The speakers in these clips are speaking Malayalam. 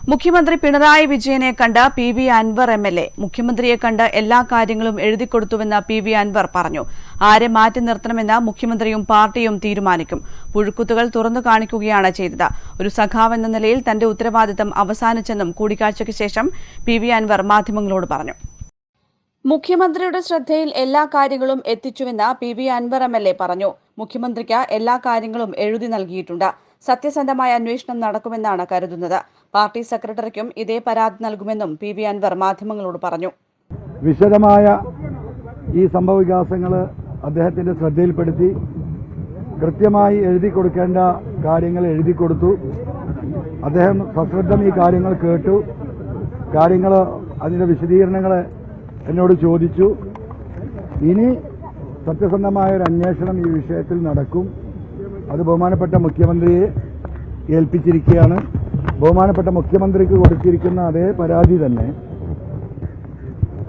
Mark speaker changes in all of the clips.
Speaker 1: മുഖ്യമന്ത്രി പിണറായി വിജയനെ കണ്ട് PV അൻവർ MLA മുഖ്യമന്ത്രിയെ കണ്ട് എല്ലാ കാര്യങ്ങളും എഴുതിക്കൊടുത്തുവെന്ന് PV അൻവർ പറഞ്ഞു. ആരെ മാറ്റി നിർത്തണമെന്ന് മുഖ്യമന്ത്രിയും പാർട്ടിയും തീരുമാനിക്കും. പുഴുക്കുത്തുകൾ തുറന്നു കാണിക്കുകയാണ് ചെയ്തത്. ഒരു സഖാവെന്ന നിലയിൽ തന്റെ ഉത്തരവാദിത്തം അവസാനിച്ചെന്നും കൂടിക്കാഴ്ചയ്ക്ക് ശേഷം PV അൻവർ മാധ്യമങ്ങളോട് പറഞ്ഞു. മുഖ്യമന്ത്രിയുടെ ശ്രദ്ധയിൽ എല്ലാ കാര്യങ്ങളും എത്തിച്ചുവെന്ന് PV അൻവർ MLA പറഞ്ഞു. മുഖ്യമന്ത്രിക്ക് എല്ലാ കാര്യങ്ങളും എഴുതി നൽകിയിട്ടുണ്ട്. സത്യസന്ധമായ അന്വേഷണം നടക്കുമെന്നാണ് കരുതുന്നത്. പാർട്ടി സെക്രട്ടറിക്കും ഇതേ പരാതി നൽകുമെന്നും PV അൻവർ മാധ്യമങ്ങളോട് പറഞ്ഞു.
Speaker 2: വിശദമായ ഈ സംഭവവികാസങ്ങൾ അദ്ദേഹത്തിന്റെ ശ്രദ്ധയിൽപ്പെടുത്തി കൃത്യമായി എഴുതി കൊടുക്കേണ്ട കാര്യങ്ങൾ എഴുതി കൊടുത്തു. അദ്ദേഹം സശ്രദ്ധം ഈ കാര്യങ്ങൾ കേട്ടു. അതിന്റെ വിശദീകരണങ്ങൾ എന്നോട് ചോദിച്ചു. ഇനി സത്യസന്ധമായ ഒരു അന്വേഷണം ഈ വിഷയത്തിൽ നടക്കും. അത് ബഹുമാനപ്പെട്ട മുഖ്യമന്ത്രിയെ ഏൽപ്പിച്ചിരിക്കുകയാണ്. ബഹുമാനപ്പെട്ട മുഖ്യമന്ത്രിക്ക് കൊടുത്തിരിക്കുന്ന അതേ പരാതി തന്നെ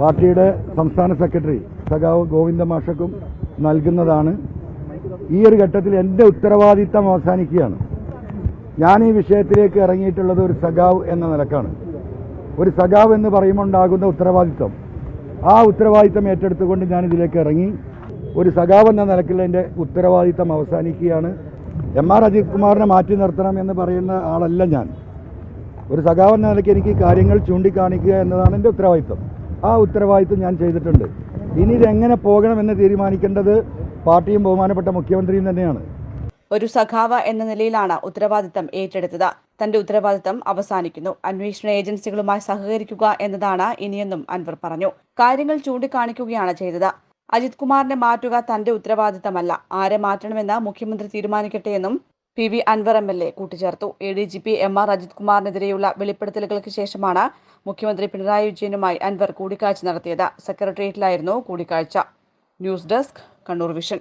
Speaker 2: പാർട്ടിയുടെ സംസ്ഥാന സെക്രട്ടറി സഖാവ് ഗോവിന്ദ മാഷക്കും നൽകുന്നതാണ്. ഈ ഒരു ഘട്ടത്തിൽ എന്റെ ഉത്തരവാദിത്തം അവസാനിക്കുകയാണ്. ഞാൻ ഈ വിഷയത്തിലേക്ക് ഇറങ്ങിയിട്ടുള്ളത് ഒരു സഖാവ് എന്ന നിലക്കാണ്. ഒരു സഖാവ് എന്ന് പറയുമ്പോൾ ഉണ്ടാകുന്ന ഉത്തരവാദിത്തം, ആ ഉത്തരവാദിത്തം ഏറ്റെടുത്തുകൊണ്ട് ഞാൻ ഇതിലേക്ക് ഇറങ്ങി. ഒരു സഖാവ് എന്ന നിലയ്ക്കുള്ള എൻ്റെ ഉത്തരവാദിത്തം അവസാനിക്കുകയാണ്. MR അജിത് കുമാറിനെ മാറ്റി നിർത്തണം എന്ന് പറയുന്ന ആളല്ല ഞാൻ. ഒരു സഖാവ് എന്ന നിലയ്ക്ക് എനിക്ക് കാര്യങ്ങൾ ചൂണ്ടിക്കാണിക്കുക എന്നതാണ് എൻ്റെ ഉത്തരവാദിത്തം. ആ ഉത്തരവാദിത്തം ഞാൻ ചെയ്തിട്ടുണ്ട്. ഇനി ഇതെങ്ങനെ പോകണമെന്ന് തീരുമാനിക്കേണ്ടത് പാർട്ടിയും ബഹുമാനപ്പെട്ട മുഖ്യമന്ത്രിയും തന്നെയാണ്.
Speaker 1: ഒരു സഖാവ് എന്ന നിലയിലാണ് ഉത്തരവാദിത്തം ഏറ്റെടുത്തത്. തന്റെ ഉത്തരവാദിത്തം അവസാനിക്കുന്നു. അന്വേഷണ ഏജൻസികളുമായി സഹകരിക്കുക എന്നതാണ് ഇനിയെന്നും അൻവർ പറഞ്ഞു. കാര്യങ്ങൾ ചൂണ്ടിക്കാണിക്കുകയാണ് ചെയ്തത്. അജിത് കുമാറിനെ മാറ്റുക തന്റെ ഉത്തരവാദിത്തമല്ല. ആരെ മാറ്റണമെന്ന് മുഖ്യമന്ത്രി തീരുമാനിക്കട്ടെയെന്നും PV അൻവർ MLA കൂട്ടിച്ചേർത്തു. ADGP MR അജിത് കുമാറിനെതിരെയുള്ള വെളിപ്പെടുത്തലുകൾക്ക് ശേഷമാണ് മുഖ്യമന്ത്രി പിണറായി വിജയനുമായി അൻവർ കൂടിക്കാഴ്ച നടത്തിയത്. സെക്രട്ടേറിയറ്റിലായിരുന്നു കൂടിക്കാഴ്ച. News desk, Kannur vision.